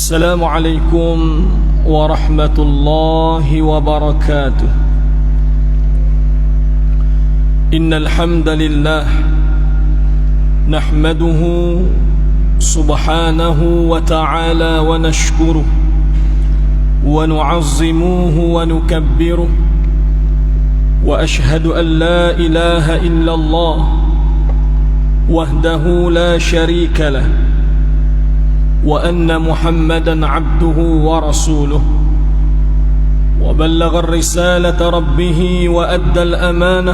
السلام عليكم ورحمة الله وبركاته. إن الحمد لله نحمده سبحانه وتعالى ونشكره ونعظمه ونكبره، وأشهد أن لا إله إلا الله وحده لا شريك له، وأن محمدًا عبده ورسوله، وبلغ الرسالة ربه وأدى الأمانة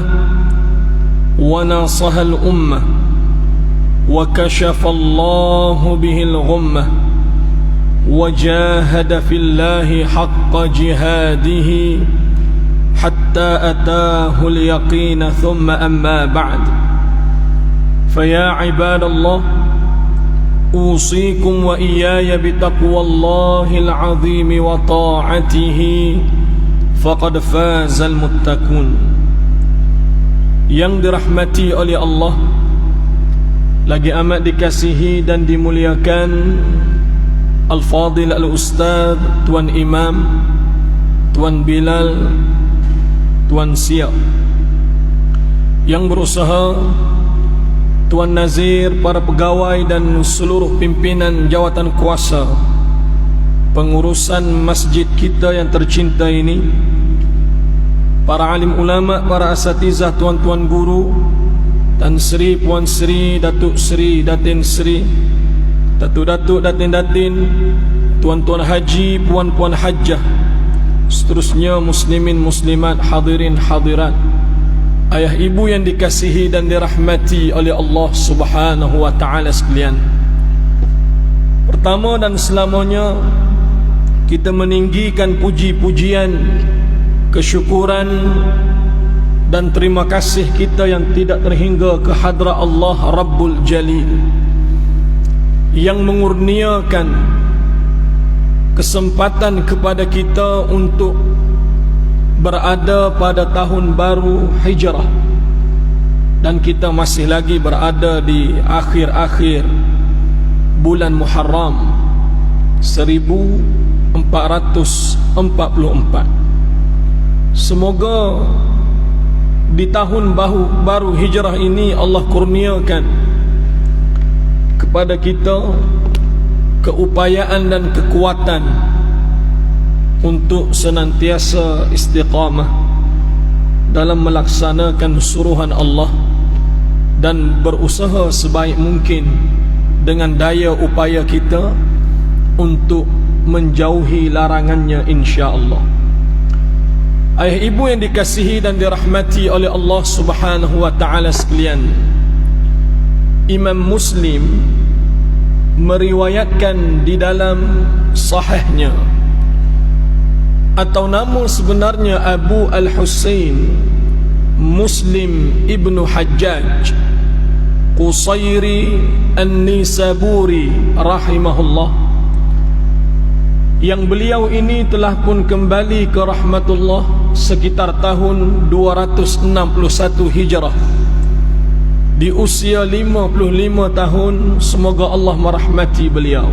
وناصح الأمة، وكشف الله به الغمة، وجاهد في الله حق جهاده حتى أتاه اليقين. ثم أما بعد، فيا عباد الله، أوصيكم وإياي بتقوى الله العظيم وطاعته، فقد فاز المتقون. Yang dirahmati oleh Allah, lagi amat dikasihi dan dimuliakan Al-Fadil Al-Ustaz Tuan Imam, Tuan Bilal, Tuan Siap, yang berusaha, Tuan Nazir, para pegawai dan seluruh pimpinan jawatan kuasa pengurusan masjid kita yang tercinta ini, para alim ulama, para asatizah, tuan-tuan guru, Tan Sri, Puan Sri, Datuk Sri, Datin Sri, Datuk-datuk, Datin-datin, tuan-tuan haji, puan-puan hajjah, seterusnya muslimin muslimat, hadirin hadirat, ayah ibu yang dikasihi dan dirahmati oleh Allah Subhanahu wa taala sekalian. Pertama dan selamanya, kita meninggikan puji-pujian, kesyukuran dan terima kasih kita yang tidak terhingga ke hadrat Allah Rabbul Jalil, yang mengurniakan kesempatan kepada kita untuk berada pada tahun baru Hijrah, dan kita masih lagi berada di akhir-akhir bulan Muharram 1444. Semoga di tahun baru Hijrah ini Allah kurniakan kepada kita keupayaan dan kekuatan untuk senantiasa istiqamah dalam melaksanakan suruhan Allah dan berusaha sebaik mungkin dengan daya upaya kita untuk menjauhi larangannya, insya-Allah. Ayah ibu yang dikasihi dan dirahmati oleh Allah Subhanahu wa taala sekalian, Imam Muslim meriwayatkan di dalam sahihnya, atau nama sebenarnya Abu Al-Husain Muslim ibnu Hajjaj Qusairi An-Nisaburi rahimahullah, yang beliau ini telah pun kembali ke rahmatullah sekitar tahun 261 Hijrah di usia 55 tahun. Semoga Allah merahmati beliau.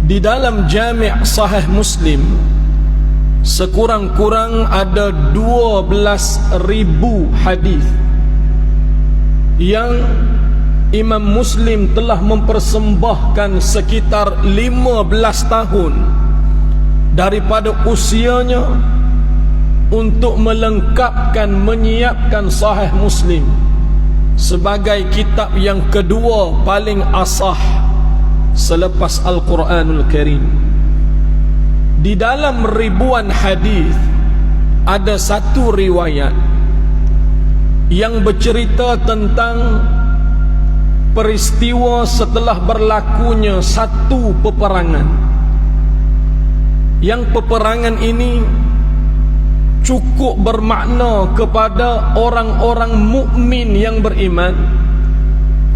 Di dalam Jami' Sahih Muslim sekurang-kurang ada 12,000 hadis yang Imam Muslim telah mempersembahkan sekitar 15 tahun daripada usianya untuk melengkapkan, menyiapkan Sahih Muslim sebagai kitab yang kedua paling asah selepas Al-Quranul Karim. Di dalam ribuan hadis ada satu riwayat yang bercerita tentang peristiwa setelah berlakunya satu peperangan, yang peperangan ini cukup bermakna kepada orang-orang mukmin yang beriman,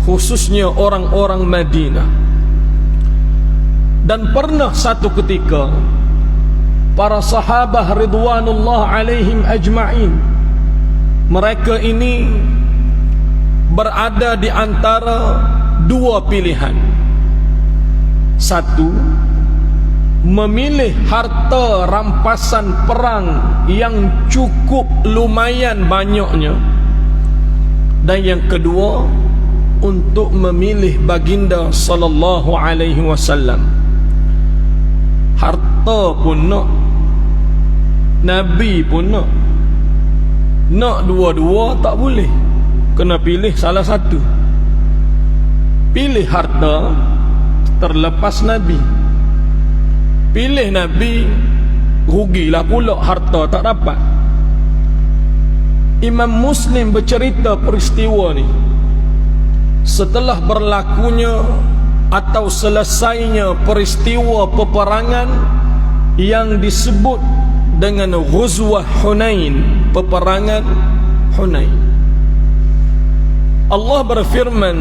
khususnya orang-orang Madinah. Dan pernah satu ketika para sahabat ridwanullah alaihim ajma'in, mereka ini berada di antara dua pilihan. Satu, memilih harta rampasan perang yang cukup lumayan banyaknya. Dan yang kedua, untuk memilih baginda sallallahu alaihi wasallam. Harta pun nak, Nabi pun nak. Nak dua-dua tak boleh, kena pilih salah satu. Pilih harta, terlepas Nabi. Pilih Nabi, rugilah pula harta tak dapat. Imam Muslim bercerita peristiwa ni. Setelah berlakunya atau selesainya peristiwa peperangan yang disebut dengan Ghuzwah Hunain, peperangan Hunain, Allah berfirman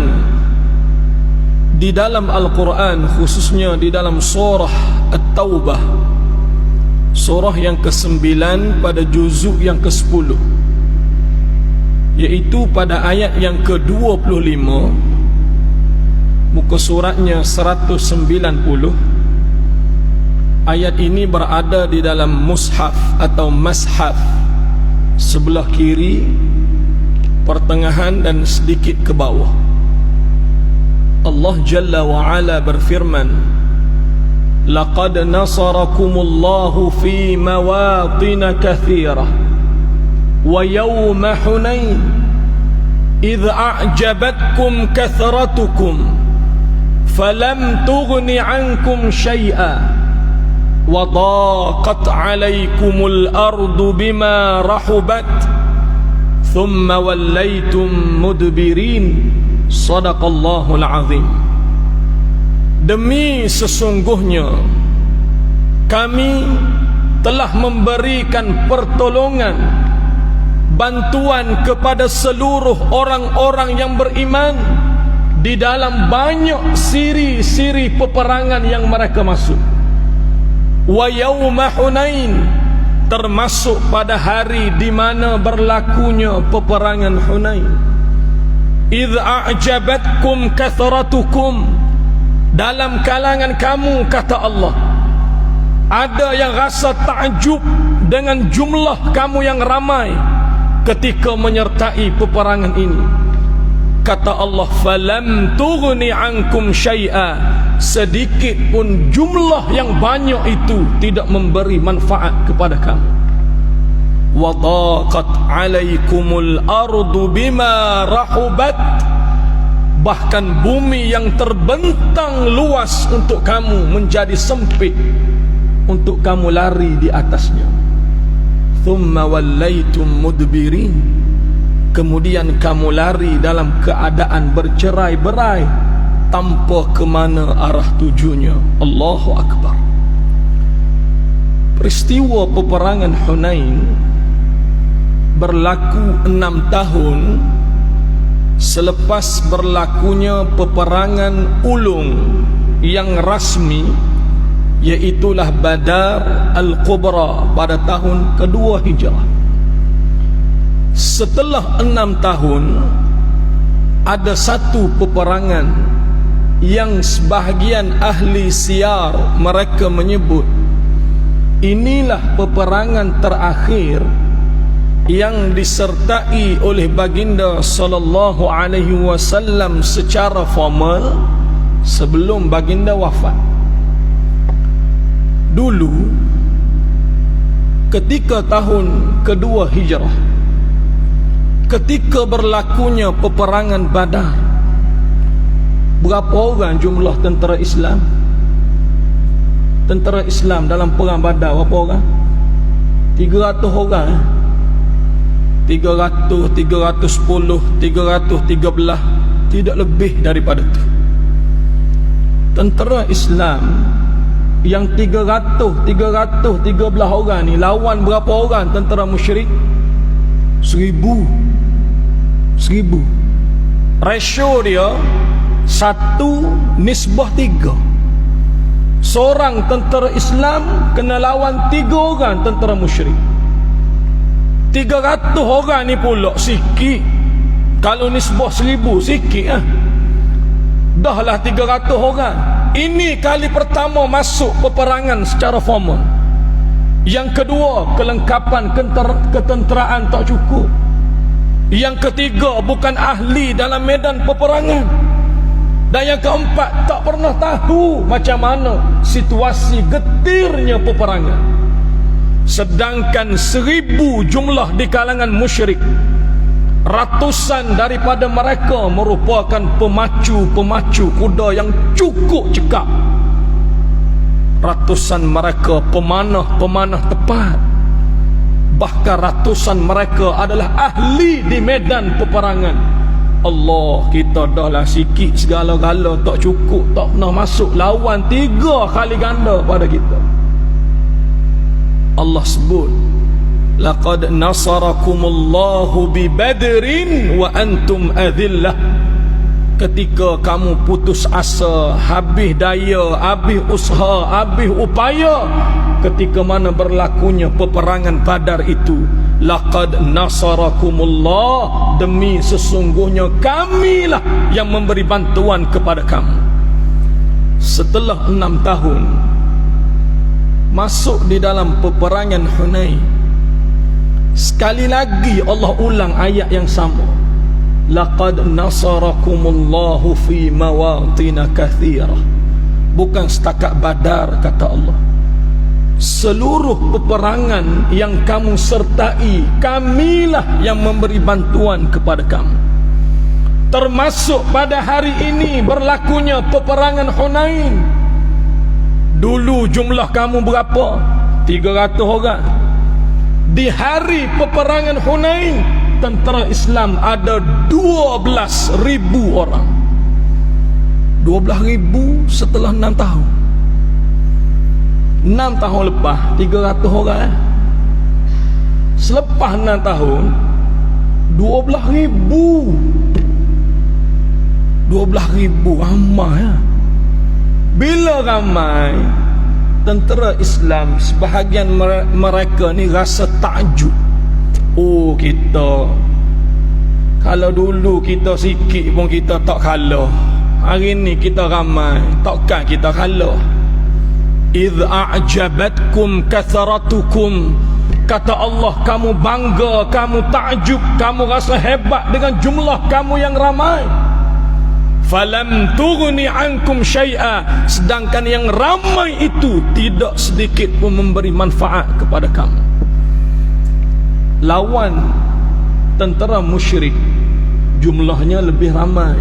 di dalam Al-Quran, khususnya di dalam surah At-Taubah, surah yang ke-9 pada juzuk yang ke-10, iaitu pada ayat yang ke-25, muka suratnya 190. Ayat ini berada di dalam mushaf atau mashaf, sebelah kiri, pertengahan dan sedikit ke bawah. Allah Jalla wa Ala berfirman, laqad nasarakumullahu fi mawatin kathirah wa yawma Hunain idh a'jabatkum kathratukum falam tughni ankum syai'a wa daqat 'alaykumul ardu bima rahubat thumma wallaytum mudbirin. Sadaqallahul azim. Demi sesungguhnya kami telah memberikan pertolongan, bantuan kepada seluruh orang-orang yang beriman di dalam banyak siri-siri peperangan yang mereka masuk. Wa yauma Hunain, termasuk pada hari di mana berlakunya peperangan Hunain. Idh a'jabatkum kathratukum, dalam kalangan kamu, kata Allah, ada yang rasa takjub dengan jumlah kamu yang ramai ketika menyertai peperangan ini. Kata Allah, falam tughni ankum syai'a, sedikit pun jumlah yang banyak itu tidak memberi manfaat kepada kamu. Wa daqat 'alaikumul ardu bima rahubat, bahkan bumi yang terbentang luas untuk kamu menjadi sempit untuk kamu lari di atasnya. Thumma wallaytum mudbirin, kemudian kamu lari dalam keadaan bercerai-berai tanpa ke mana arah tujunya. Allahu Akbar. Peristiwa peperangan Hunain berlaku 6 tahun selepas berlakunya peperangan ulung yang rasmi, iaitulah Badar Al-Kubra pada tahun kedua Hijrah. Setelah 6 tahun, ada satu peperangan yang sebahagian ahli siyar mereka menyebut inilah peperangan terakhir yang disertai oleh baginda sallallahu alaihi wasallam secara formal sebelum baginda wafat. Dulu ketika tahun kedua Hijrah, ketika berlakunya peperangan Badar, berapa orang jumlah tentera Islam? Tentera Islam dalam perang Badar berapa orang? 300 orang. 300, 310, 313, tidak lebih daripada itu. Tentera Islam yang 313 orang ni lawan berapa orang tentera musyrik? 1000. Ratio dia 1:3. Seorang tentera Islam kena lawan 3 orang tentera musyrik. 300 orang ni pula sikit. Kalau nisbah 1000 sikit lah. Dahlah 300 orang. Ini kali pertama masuk peperangan secara formal. Yang kedua, kelengkapan ketenteraan tak cukup. Yang ketiga, bukan ahli dalam medan peperangan. Dan yang keempat, tak pernah tahu macam mana situasi getirnya peperangan. Sedangkan 1000 jumlah di kalangan musyrik, ratusan daripada mereka merupakan pemacu kuda yang cukup cekap. Ratusan mereka pemanah tepat. Bahkan ratusan mereka adalah ahli di medan peperangan. Allah, kita dah lah sikit segala-gala tak cukup, tak pernah masuk, lawan 3 kali ganda pada kita. Allah sebut, laqad nasarakumullahu bi badrin wa antum adillah. Ketika kamu putus asa, habis daya, habis usaha, habis upaya, ketika mana berlakunya peperangan Badar itu, laqad nasarakumullah, demi sesungguhnya kamilah yang memberi bantuan kepada kamu. Setelah 6 tahun masuk di dalam peperangan Hunain, sekali lagi Allah ulang ayat yang sama. Laqad nasarakumullahu fi mawatina kathirah. Bukan setakat Badar, kata Allah. Seluruh peperangan yang kamu sertai, kamilah yang memberi bantuan kepada kamu. Termasuk pada hari ini berlakunya peperangan Hunain. Dulu jumlah kamu berapa? 300 orang. Di hari peperangan Hunain, tentera Islam ada 12,000 orang. 12,000 setelah 6 tahun. 6 tahun lepas 300 orang. Selepas 6 tahun 12,000. 12,000 ramai ya. Bila ramai, tentera Islam sebahagian mereka ni rasa takjub. Oh, kita kalau dulu kita sikit pun kita tak kalah, hari ni kita ramai, takkan kita kalah. Idh a'jabatkum kathratukum, kata Allah, kamu bangga, kamu takjub, kamu rasa hebat dengan jumlah kamu yang ramai. Falam tughni ankum syai'a, sedangkan yang ramai itu tidak sedikit pun memberi manfaat kepada kamu. Lawan tentera musyrik jumlahnya lebih ramai,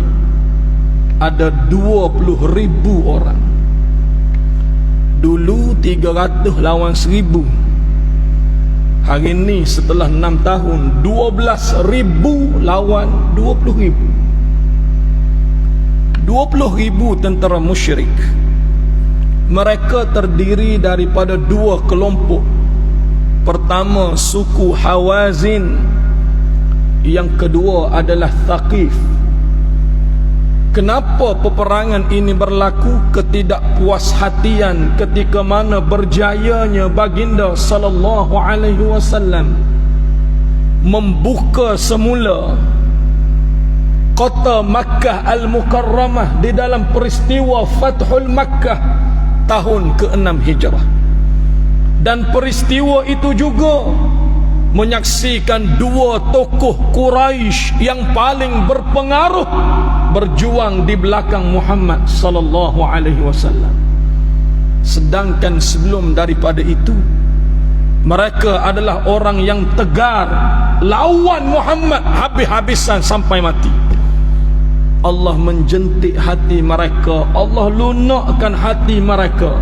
ada 20,000 orang. Dulu 300 lawan 1,000. Hari ini setelah 6 tahun 12,000 lawan 20,000. 20,000 tentera musyrik. Mereka terdiri daripada 2 kelompok. Pertama, suku Hawazin. Yang kedua adalah Thaqif. Kenapa peperangan ini berlaku? Ketidakpuashatian ketika mana berjayanya baginda sallallahu alaihi wasallam membuka semula kota Makkah Al-Mukarramah di dalam peristiwa Fathul Makkah tahun ke-6 Hijrah. Dan peristiwa itu juga menyaksikan 2 tokoh Quraisy yang paling berpengaruh berjuang di belakang Muhammad sallallahu alaihi wasallam. Sedangkan sebelum daripada itu, mereka adalah orang yang tegar lawan Muhammad habis-habisan sampai mati. Allah menjentik hati mereka, Allah lunakkan hati mereka.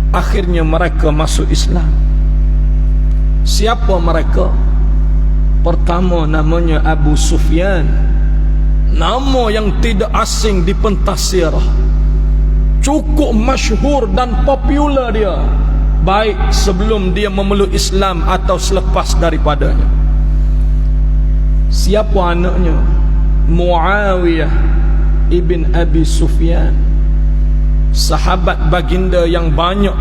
Akhirnya mereka masuk Islam. Siapa mereka? Pertama, namanya Abu Sufyan. Nama yang tidak asing di pentas sirah, cukup masyhur dan popular dia, baik sebelum dia memeluk Islam atau selepas daripadanya. Siapa anaknya? Muawiyah ibn Abi Sufyan, sahabat baginda yang banyak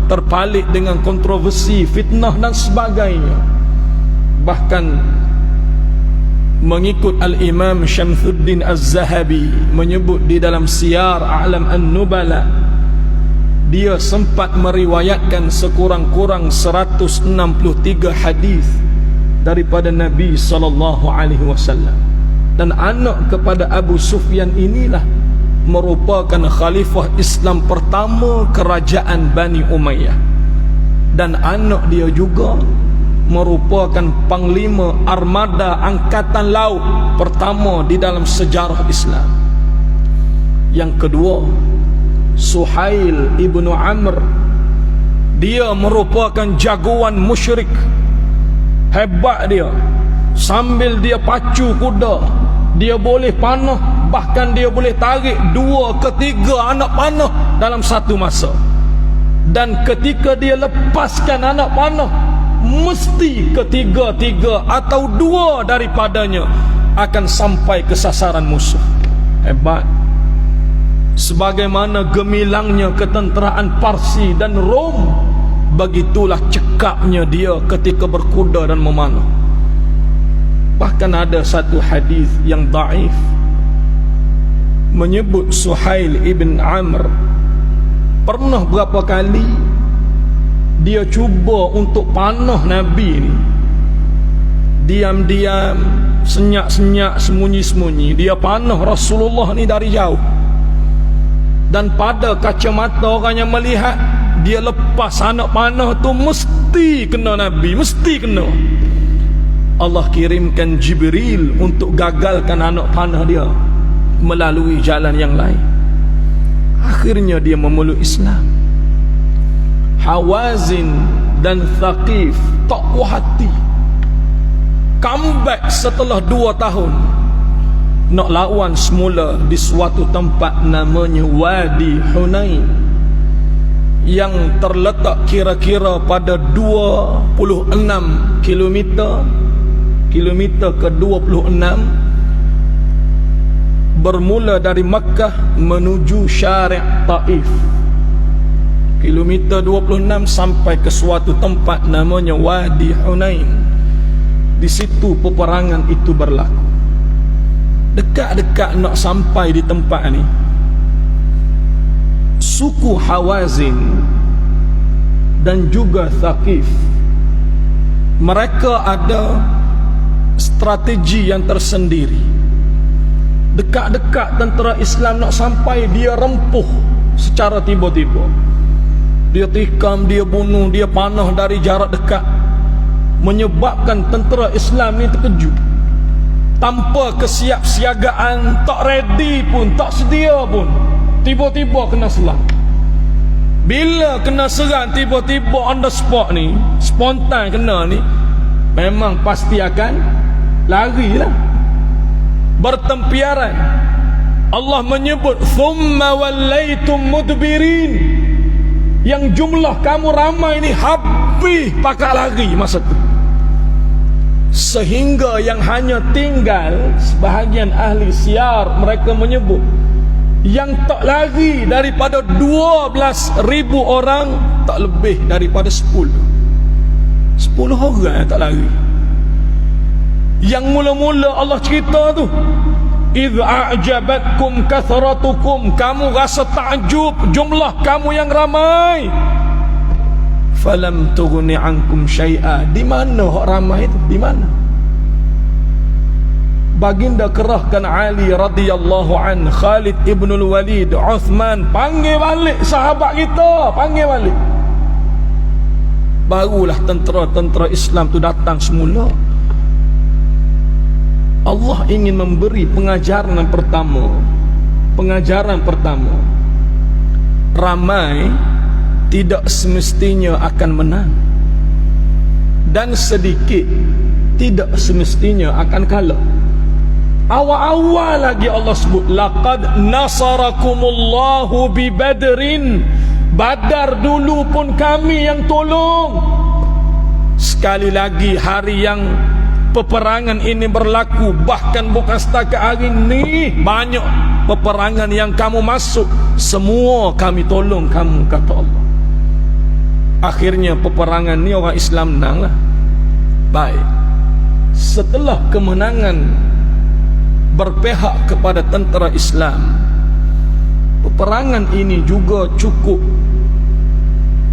terpalit dengan kontroversi, fitnah dan sebagainya. Bahkan mengikut Al-Imam Syamsuddin Az-Zahabi menyebut di dalam Siyar A'lam An-Nubala, dia sempat meriwayatkan sekurang-kurang 163 hadis daripada Nabi SAW. Dan anak kepada Abu Sufyan inilah merupakan khalifah Islam pertama kerajaan Bani Umayyah, dan anak dia juga merupakan panglima armada angkatan laut pertama di dalam sejarah Islam. Yang kedua, Suhail ibnu Amr, dia merupakan jagoan musyrik. Hebat dia, sambil dia pacu kuda, dia boleh panah, bahkan dia boleh tarik 2 ke 3 anak panah dalam satu masa. Dan ketika dia lepaskan anak panah, mesti ketiga-tiga atau 2 daripadanya akan sampai ke sasaran musuh. Hebat. Sebagaimana gemilangnya ketenteraan Parsi dan Rom, begitulah cekapnya dia ketika berkuda dan memanah. Bahkan ada satu hadis yang dhaif menyebut Suhail ibn Amr pernah berapa kali dia cuba untuk panah Nabi ni. Diam-diam, senyap-senyap, sembunyi-sembunyi, dia panah Rasulullah ni dari jauh. Dan pada kacamata orang yang melihat, dia lepas anak panah tu mesti kena Nabi, mesti kena. Allah kirimkan Jibril untuk gagalkan anak panah dia melalui jalan yang lain. Akhirnya dia memeluk Islam. Hawazin dan Thaqif tak puas hati, comeback setelah 2 tahun, nak lawan semula di suatu tempat namanya Wadi Hunain, yang terletak kira-kira pada 26 kilometer ke-26 bermula dari Makkah menuju Syari' Taif. Kilometer 26 sampai ke suatu tempat namanya Wadi Hunain. Di situ peperangan itu berlaku. Dekat-dekat nak sampai di tempat ni, suku Hawazin dan juga Thaqif, mereka ada strategi yang tersendiri. Dekat-dekat tentera Islam nak sampai, dia rempuh secara tiba-tiba. Dia tikam, dia bunuh, dia panah dari jarak dekat, menyebabkan tentera Islam ni terkejut. Tanpa kesiapsiagaan, tak ready pun, tak sedia pun, tiba-tiba kena serang. Bila kena serang tiba-tiba on the spot ni, spontan kena ni, memang pasti akan lari lah, bertempiaran. Allah menyebut thumma wallaitum mudbirin, yang jumlah kamu ramai ni habis pakat lari masa tu. Sehingga yang hanya tinggal, sebahagian ahli siar mereka menyebut, yang tak lari daripada 12,000 orang, tak lebih daripada 10 orang yang tak lari. Yang mula-mula Allah cerita tu, idh a'jabatkum kathratukum, kamu rasa takjub jumlah kamu yang ramai, falam tughni ankum syai'a. Di mana hak ramai itu? Di mana? Baginda kerahkan Ali radhiyallahu an, Khalid ibn al-Walid, Uthman, panggil balik sahabat kita, panggil balik. Barulah tentera-tentera Islam tu datang semula. Allah ingin memberi pengajaran pertama. Pengajaran pertama, ramai tidak semestinya akan menang, dan sedikit tidak semestinya akan kalah. Awal-awal lagi Allah sebut, laqad nasarakumullahu bi badrin, Badar dulu pun kami yang tolong. Sekali lagi hari yang peperangan ini berlaku, bahkan bukan setakat hari ini, banyak peperangan yang kamu masuk, semua kami tolong kamu, kata Allah. Akhirnya peperangan ni orang Islam menang lah. Baik, setelah kemenangan berpihak kepada tentera Islam. Peperangan ini juga cukup,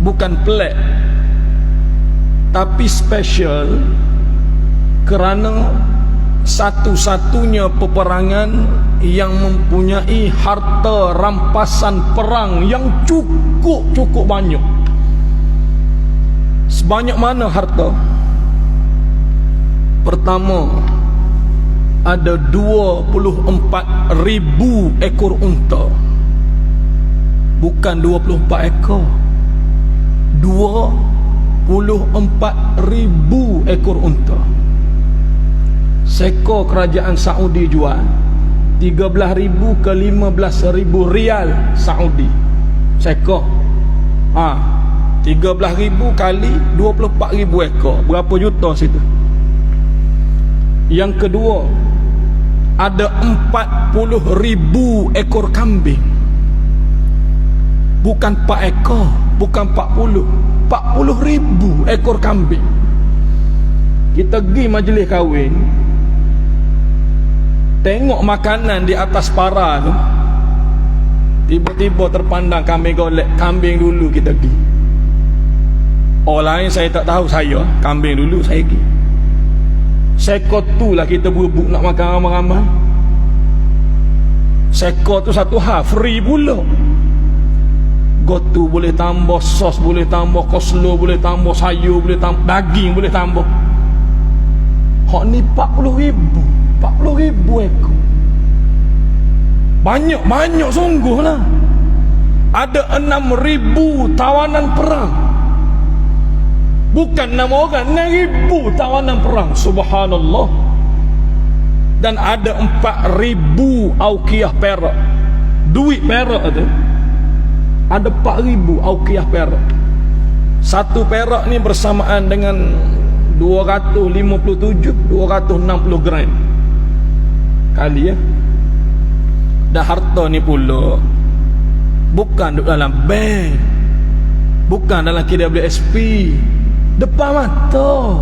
bukan pelik, tapi special, kerana satu-satunya peperangan yang mempunyai harta rampasan perang yang cukup banyak. Sebanyak mana harta? Pertama, ada 24,000 ekor unta. Bukan 24 ekor, 24,000 ekor unta. Sekor kerajaan Saudi jual 13,000 ke 15,000 rial Saudi sekor. 13,000 kali 24,000 ekor, berapa juta situ? Yang kedua, ada 40,000 ekor kambing. Bukan 4 ekor, bukan 40,000 ekor kambing. Kita pergi majlis kahwin, tengok makanan di atas para tu, tiba-tiba terpandang kambing golek. Kambing dulu kita pergi. Orang lain saya tak tahu, saya kambing dulu saya pergi. Sekor tu lah kita berebut nak makan ramai-ramai. Sekor tu satu hal free pula. Gotu boleh tambah, sos boleh tambah, koslo boleh tambah, sayur boleh tambah, daging boleh tambah. Hak ni 40,000 ekor. Banyak sungguh lah. Ada 6,000 tawanan perang. Bukan 6 orang, 6,000 tawanan perang. Subhanallah. Dan ada 4,000 auqiyah perak. Duit perak tu ada 4,000 auqiyah perak. Satu perak ni bersamaan dengan 260 gram kali ya. Dan harta ni pula bukan duduk dalam bank, bukan dalam KWSP, depan mata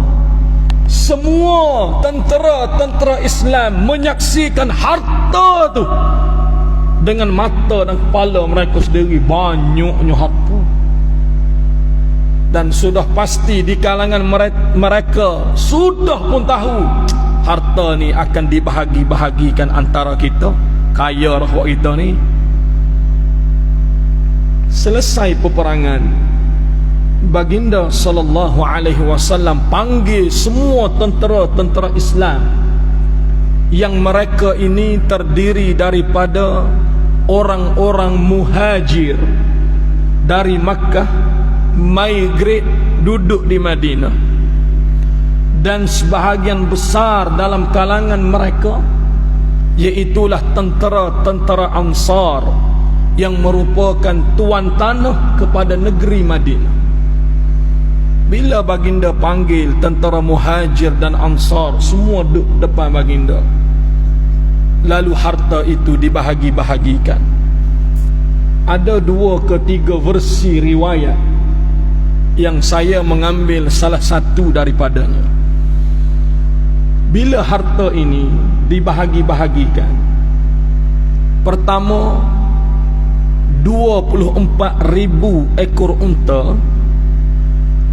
semua tentera Islam menyaksikan harta tu dengan mata dan kepala mereka sendiri. Banyaknya harta. Dan sudah pasti di kalangan mereka sudah pun tahu harta ni akan dibahagi-bahagikan antara kita. Kaya rahwak kita ni. Selesai peperangan, baginda sallallahu alaihi wasallam panggil semua tentera-tentera Islam yang mereka ini terdiri daripada orang-orang muhajir dari Makkah, migrate duduk di Madinah. Dan sebahagian besar dalam kalangan mereka iaitulah tentera-tentera Ansar yang merupakan tuan tanah kepada negeri Madinah. Bila baginda panggil tentera muhajir dan Ansar, semua duduk depan baginda. Lalu harta itu dibahagi-bahagikan. Ada 2 ke 3 versi riwayat yang saya mengambil salah satu daripadanya. Bila harta ini dibahagi-bahagikan, pertama 24,000 ekor unta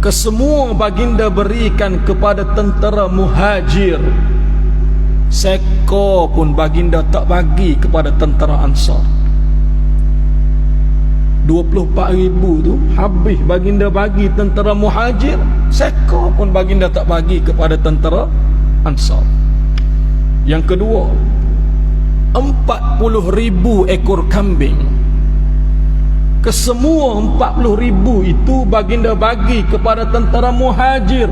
kesemua baginda berikan kepada tentera muhajir. Sekor pun baginda tak bagi kepada tentera Ansar. 24,000 tu habis baginda bagi tentera muhajir, sekor pun baginda tak bagi kepada tentera Ansar. Yang kedua, 40,000 ekor kambing. Kesemua 40,000 itu baginda bagi kepada tentera muhajir.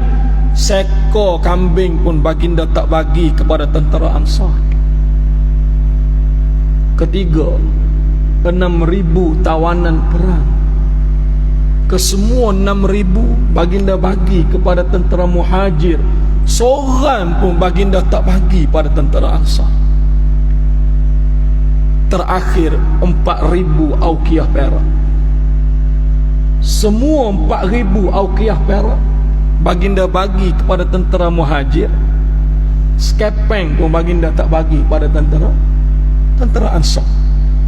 Sekor kambing pun baginda tak bagi kepada tentera Ansar. Ketiga, 6,000 tawanan perang. Kesemua 6,000 baginda bagi kepada tentera muhajir. Seorang pun baginda tak bagi pada tentera Ansar. Terakhir 4,000 auqiyah perak. Semua 4,000 auqiyah perak baginda bagi kepada tentera muhajir. Sekepeng pun baginda tak bagi pada tentera Ansar.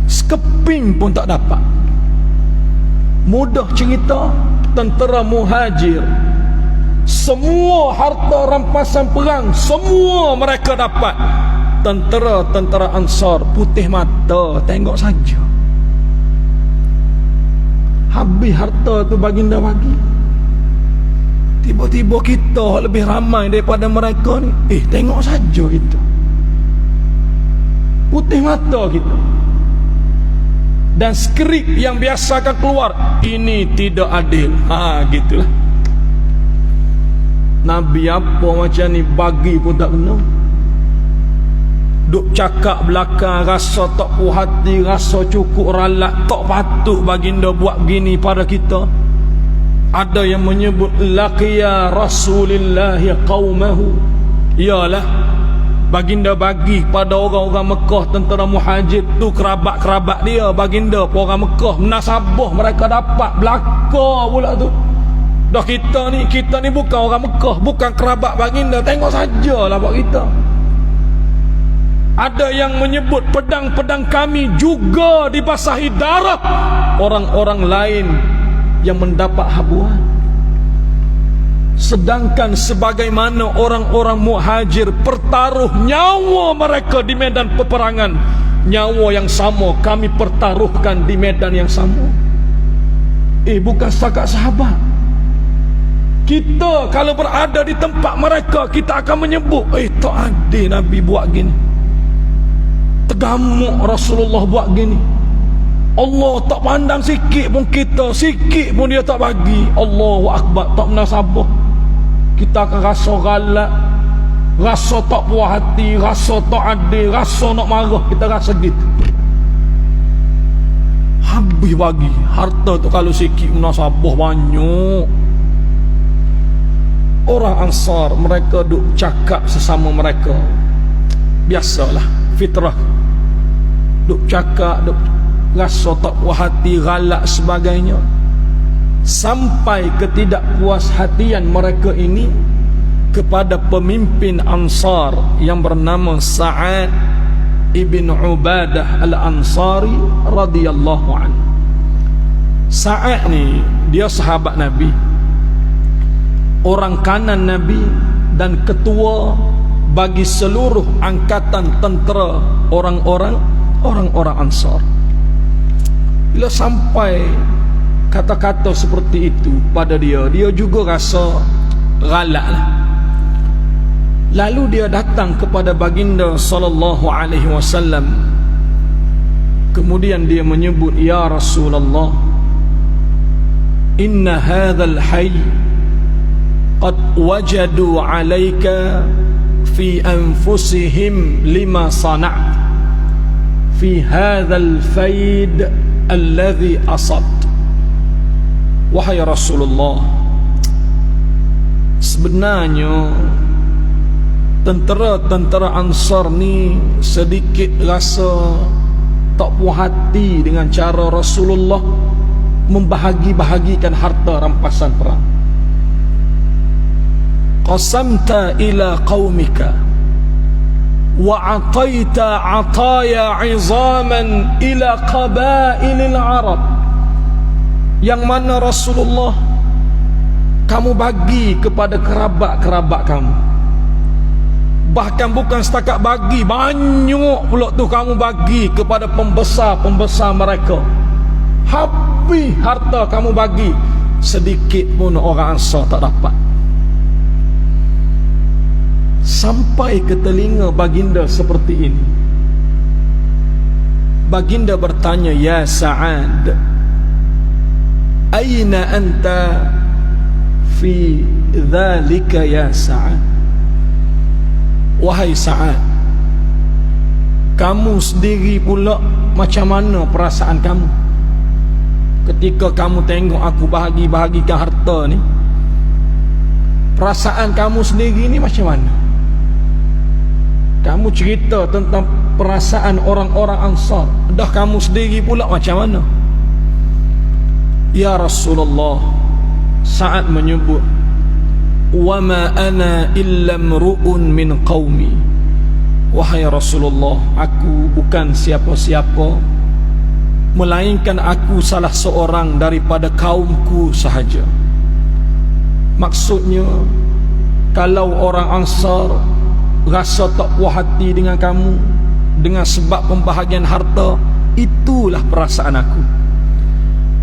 Sekeping pun tak dapat. Mudah cerita, tentera Muhajir, semua harta rampasan perang semua mereka dapat. Tentera Ansar putih mata, tengok saja. Habis harta tu baginda bagi. Tiba-tiba kita lebih ramai daripada mereka ni. Tengok saja kita. Putih mata kita. Dan skrip yang biasa akan keluar, ini tidak adil. Gitulah. Nabi apa macam ni bagi pun tak kena. Duk cakap belakang, rasa tak puas hati, rasa cukup ralat, tak patut baginda buat gini pada kita. Ada yang menyebut laqiya Rasulillahi qaumahu. Iyalah, baginda bagi pada orang-orang Mekah, tentera Muhajir tu kerabat-kerabat dia. Baginda pun orang Mekah, nasabah mereka dapat belaka pula tu. Dah kita ni bukan orang Mekah, bukan kerabat baginda. Tengok sajalah buat kita. Ada yang menyebut pedang-pedang kami juga dibasahi darah orang-orang lain yang mendapat habuan. Sedangkan sebagaimana orang-orang Muhajir pertaruh nyawa mereka di medan peperangan, nyawa yang sama kami pertaruhkan di medan yang sama. Bukan setakat sahabat. Kita kalau berada di tempat mereka, kita akan menyebut, tak adil Nabi buat gini, tegamuk Rasulullah buat gini. Allah tak pandang sikit pun kita, sikit pun dia tak bagi. Allahu Akbar, tak menasabah. Kita akan rasa galak, rasa tak puas hati, rasa tak adil, rasa nak marah. Kita rasa gitu. Habis bagi harta tu kalau sikit menasabah banyak. Orang Ansar mereka duk cakap sesama mereka, biasalah fitrah, duk cakap, duk rasa tak puas hati, galak sebagainya, sampai ketidakpuashatian mereka ini kepada pemimpin Ansar yang bernama Sa'ad ibn Ubadah al-Ansari radhiyallahu anhu. Sa'ad ni dia sahabat Nabi, orang kanan Nabi, dan ketua bagi seluruh angkatan tentera orang-orang Ansar. Bila sampai kata-kata seperti itu pada dia juga rasa galak lah. Lalu dia datang kepada baginda sallallahu alaihi wasallam. Kemudian dia menyebut, ya Rasulullah, inna hadzal hayy qad wajadu alayka fi anfusihim lima sana'at fi hadzal faid alladhi asad. Wahai Rasulullah, sebenarnya tentera-tentera Ansar ni sedikit rasa tak puas hati dengan cara Rasulullah membahagi-bahagikan harta rampasan perang. Qasamta ila qaumika wa ataita ataya izaman ila qabailil Arab, yang mana Rasulullah kamu bagi kepada kerabat-kerabat kamu. Bahkan bukan setakat bagi, banyak pula tu kamu bagi kepada pembesar-pembesar mereka. Habis harta kamu bagi, sedikit pun orang Ansar tak dapat. Sampai ke telinga baginda seperti ini. Baginda bertanya, ya Sa'ad, aina anta fi dhalika ya Sa'ad? Wahai Sa'ad, kamu sendiri pula macam mana perasaan kamu ketika kamu tengok aku bahagi-bahagikan harta ni? Perasaan kamu sendiri ni macam mana? Kamu cerita tentang perasaan orang-orang Ansar, dah kamu sendiri pula macam mana? Ya Rasulullah, Sa'ad menyebut, wa ma ana illa mru'un min qaumi. Wahai Rasulullah, aku bukan siapa-siapa, melainkan aku salah seorang daripada kaumku sahaja. Maksudnya, kalau orang Ansar rasa tak puas hati dengan kamu dengan sebab pembahagian harta, itulah perasaan aku.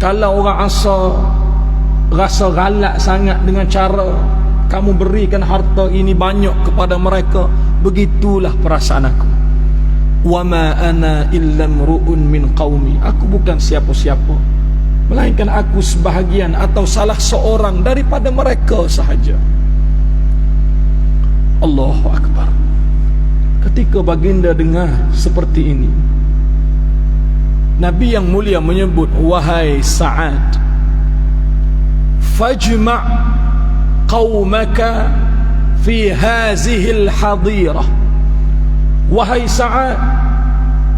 Kalau orang Ansar rasa galak sangat dengan cara kamu berikan harta ini banyak kepada mereka, begitulah perasaan aku. Wa ma ana illa mru'un min qaumi. Aku bukan siapa-siapa, melainkan aku sebahagian atau salah seorang daripada mereka sahaja. Allahu Akbar. Ketika baginda dengar seperti ini, Nabi yang mulia menyebut, wahai Sa'ad, fajma' qaumaka fi hazihil hadirah. Wahai Sa'ad,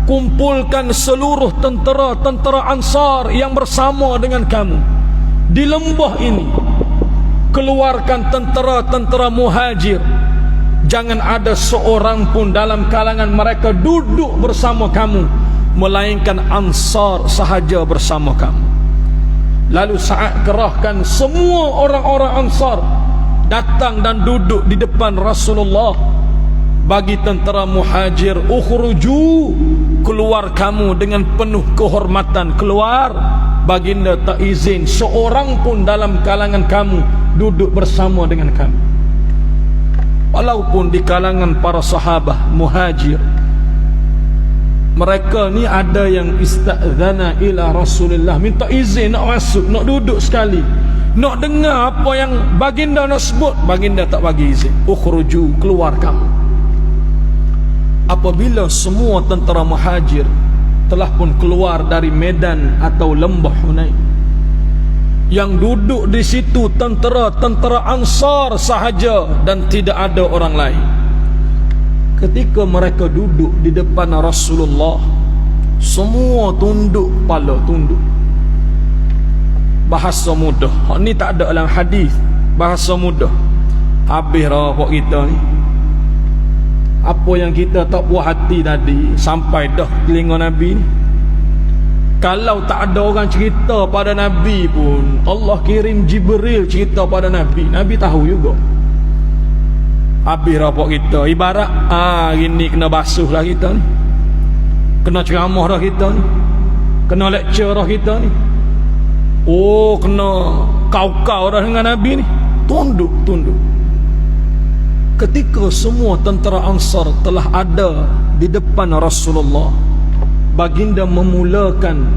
kumpulkan seluruh tentera-tentera Ansar yang bersama dengan kamu di lembah ini. Keluarkan tentera-tentera Muhajir. Jangan ada seorang pun dalam kalangan mereka duduk bersama kamu, melainkan Ansar sahaja bersama kamu. Lalu Sa'ad kerahkan semua orang-orang Ansar datang dan duduk di depan Rasulullah. Bagi tentera Muhajir, ukhruju, keluar kamu dengan penuh kehormatan, keluar. Baginda tak izin seorang pun dalam kalangan kamu duduk bersama dengan kamu. Walaupun di kalangan para sahabat Muhajir, mereka ni ada yang ista'zana ila Rasulullah, minta izin nak masuk, nak duduk sekali, nak dengar apa yang baginda nak sebut. Baginda tak bagi izin. Ukhruju, keluar kamu. Apabila semua tentera Muhajir telah pun keluar dari medan atau lembah Hunain, yang duduk di situ tentera-tentera Ansar sahaja dan tidak ada orang lain. Ketika mereka duduk di depan Rasulullah, semua tunduk kepala, tunduk. Bahasa mudah, ni tak ada dalam hadis. Bahasa mudah, habis rapat kita ni. Apa yang kita tak puas hati tadi sampai dah telinga Nabi ni. Kalau tak ada orang cerita pada Nabi pun, Allah kirim Jibril cerita pada Nabi, Nabi tahu juga. Habis rapat kita, ibarat hari ni kena basuh lah kita ni, kena ceramah dah kita ni, kena lecture dah kita ni. Oh, kena kau-kau dah dengan Nabi ni. Tunduk. Ketika semua tentera Ansar telah ada di depan Rasulullah, baginda memulakan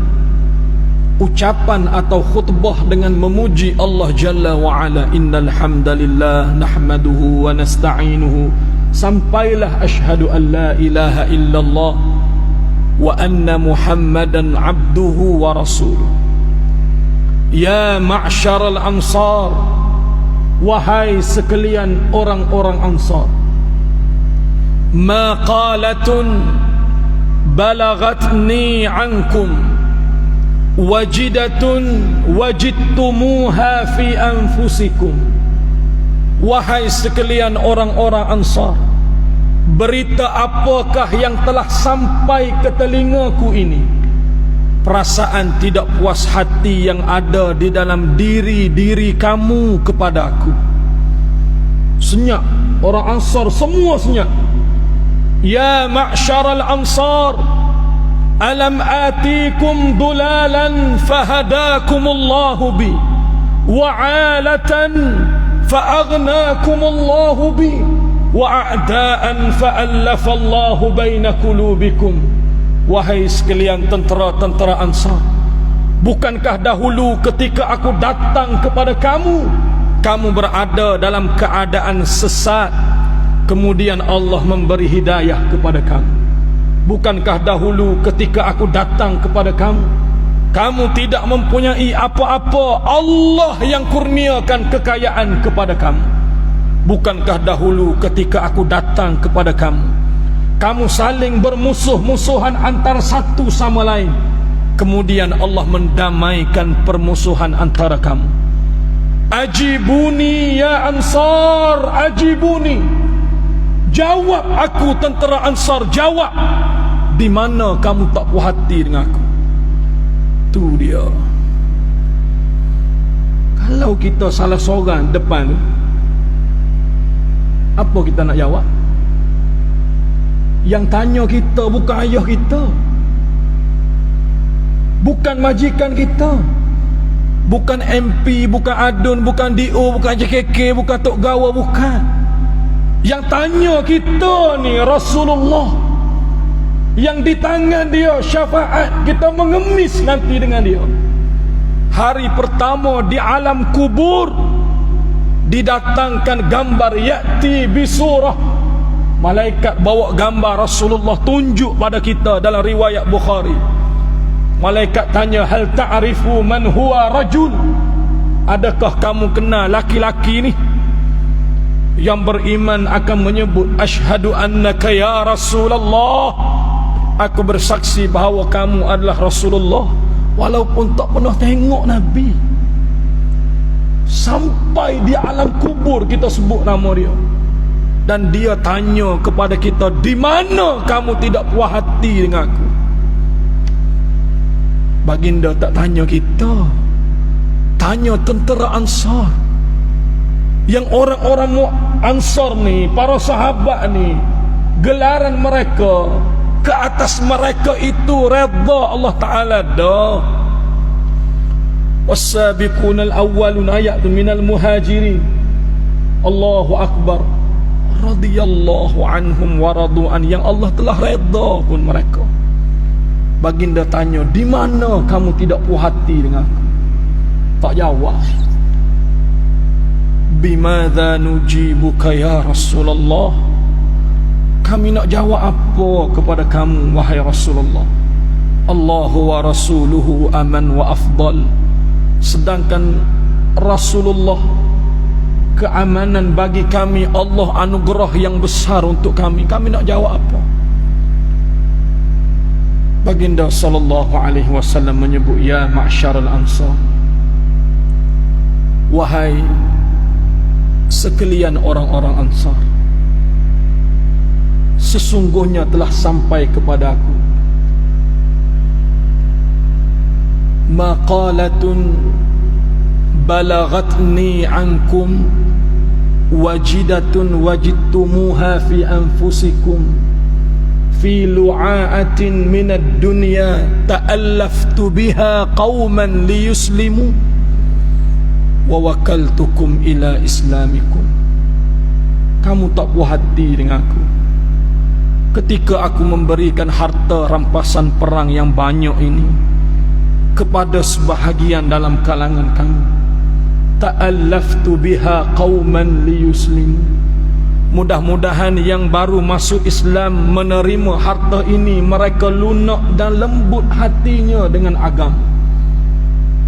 ucapan atau khutbah dengan memuji Allah Jalla wa'ala. Innal hamdalillah nahmaduhu wa nasta'inuhu, sampailah asyhadu an la ilaha illallah wa anna muhammadan abduhu wa rasuluh. Ya ma'syaral ansar, wahai sekalian orang-orang Ansar, maqalatun balagatni ankum wajidatun wajidtumuha fi anfusikum. Wahai sekalian orang-orang Ansar, berita apakah yang telah sampai ke telingaku ini? Perasaan tidak puas hati yang ada di dalam diri kamu kepada aku. Senyap, orang Ansar semua senyap. Ya ma'syaral Ansar, alam atikum dulalan fahadakumullahu bi, wa'alatan fa'agnakumullahu bi, wa'a'daan fa'allafallahu baina kulubikum. Wahai sekalian tentera-tentera Ansar, bukankah dahulu ketika aku datang kepada kamu, kamu berada dalam keadaan sesat, kemudian Allah memberi hidayah kepada kamu? Bukankah dahulu ketika aku datang kepada kamu, kamu tidak mempunyai apa-apa, Allah yang kurniakan kekayaan kepada kamu? Bukankah dahulu ketika aku datang kepada kamu, kamu saling bermusuh-musuhan antara satu sama lain, kemudian Allah mendamaikan permusuhan antara kamu? Ajibuni ya Ansar, ajibuni. Jawab aku tentera Ansar, jawab. Di mana kamu tak puas hati dengan aku? Tu dia. Kalau kita salah seorang depan tu, apa kita nak jawab? Yang tanya kita bukan ayah kita, bukan majikan kita, bukan MP, bukan adun, bukan DO, bukan JKK, bukan Tok Gawa, bukan. Yang tanya kita ni Rasulullah, yang di tangan dia syafaat kita mengemis nanti dengan dia. Hari pertama di alam kubur didatangkan gambar ya'ti bisurah. Malaikat bawa gambar Rasulullah, tunjuk pada kita dalam riwayat Bukhari. Malaikat tanya, hal ta'rifu man huwa rajul? Adakah kamu kenal laki-laki ni? Yang beriman akan menyebut, asyhadu annaka ya Rasulullah, aku bersaksi bahawa kamu adalah Rasulullah. Walaupun tak pernah tengok Nabi. Sampai di alam kubur kita sebut nama dia. Dan dia tanya kepada kita, di mana kamu tidak puas hati dengan aku? Baginda tak tanya kita, tanya tentera Ansar. Yang orang-orang Ansar ni, para sahabat ni, gelaran mereka, ke atas mereka itu redha Allah Ta'ala dah. Was-sabiqunal awwalun ayatun minal muhajirin, Allahu Akbar, radhiyallahu anhum wa radu an, yang Allah telah redha pun mereka. Baginda tanya, di mana kamu tidak puas hati dengan aku? Tak jawab. Bimadza nujibuka ya Rasulullah? Kami nak jawab apa kepada kamu wahai Rasulullah? Allahu wa rasuluhu aman wa afdal. Sedangkan Rasulullah, keamanan bagi kami, Allah anugerah yang besar untuk kami. Kami nak jawab apa? Baginda sallallahu alaihi wasallam menyebut, ya ma'syaral ansar, wahai sekalian orang-orang Ansar, sesungguhnya telah sampai kepada aku maqalatun balaghatni ankum wajidatun wajidtumuha fi anfusikum fi lu'aatin minad dunya ta'allaftu biha qauman liyuslimu wa wakaltukum ila islamikum. Kamu tak puas hati dengan aku ketika aku memberikan harta rampasan perang yang banyak ini kepada sebahagian dalam kalangan kamu. Ta'allaftu biha qauman liyuslimu. Mudah-mudahan yang baru masuk Islam menerima harta ini, mereka lunak dan lembut hatinya dengan agama.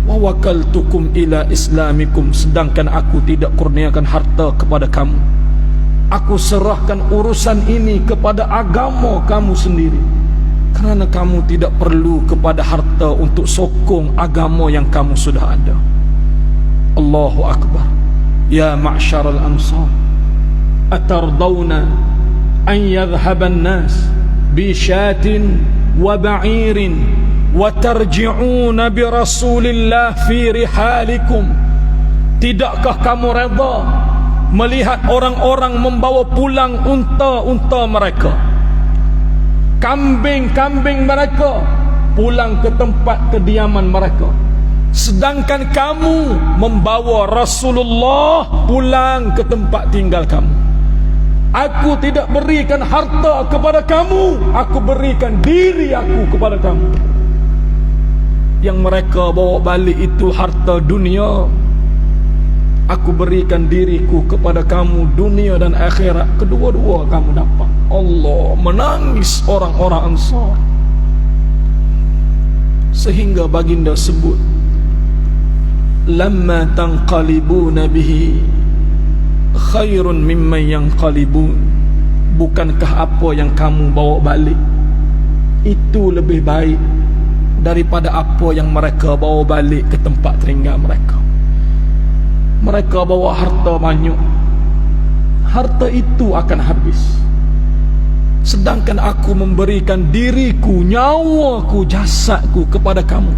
Wa wakaltukum ila islamikum, sedangkan aku tidak kurniakan harta kepada kamu. Aku serahkan urusan ini kepada agama kamu sendiri, kerana kamu tidak perlu kepada harta untuk sokong agama yang kamu sudah ada. Allahu Akbar. Ya ma'syaral ansar, atardawna an yadhhaban nas bi syatin wa ba'irin wa tarji'una bi rasulillah fi rihalikum. Tidakkah kamu redha melihat orang-orang membawa pulang unta-unta mereka, kambing-kambing mereka pulang ke tempat kediaman mereka, sedangkan kamu membawa Rasulullah pulang ke tempat tinggal kamu? Aku tidak berikan harta kepada kamu, aku berikan diri aku kepada kamu. Yang mereka bawa balik itu harta dunia, aku berikan diriku kepada kamu, dunia dan akhirat, kedua-dua kamu dapat. Allah, menangis orang-orang Ansar. Sehingga baginda sebut, lamma tanqalibuna bihi khairun mimman yanqalibun. Bukankah apa yang kamu bawa balik itu lebih baik daripada apa yang mereka bawa balik ke tempat tinggal mereka? Mereka bawa harta banyak. Harta itu akan habis. Sedangkan aku memberikan diriku, nyawaku, jasadku kepada kamu,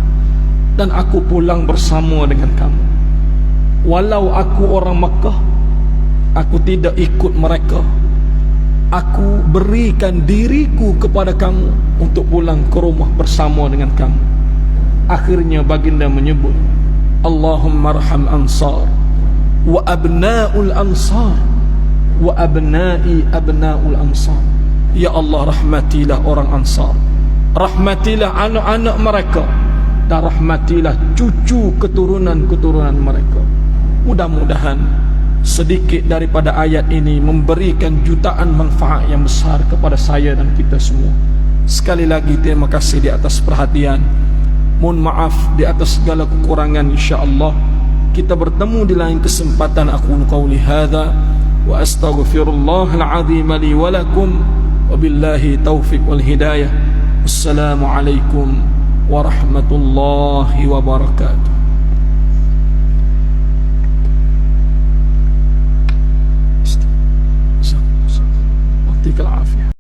dan aku pulang bersama dengan kamu. Walau aku orang Mekah, aku tidak ikut mereka. Aku berikan diriku kepada kamu untuk pulang ke rumah bersama dengan kamu. Akhirnya baginda menyebut, Allahumma arham ansar wa abna'ul ansar wa abna'i abna'ul ansar. Ya Allah, rahmatilah orang Ansar, rahmatilah anak-anak mereka, dan rahmatilah cucu keturunan-keturunan mereka. Mudah-mudahan sedikit daripada ayat ini memberikan jutaan manfaat yang besar kepada saya dan kita semua. Sekali lagi terima kasih di atas perhatian. Mohon maaf di atas segala kekurangan. InsyaAllah kita bertemu di lain kesempatan. Aku qauli hadza wa astaghfirullahal azim li wa lakum, wabillahi taufiq wal hidayah. Assalamualaikum warahmatullahi wabarakatuh.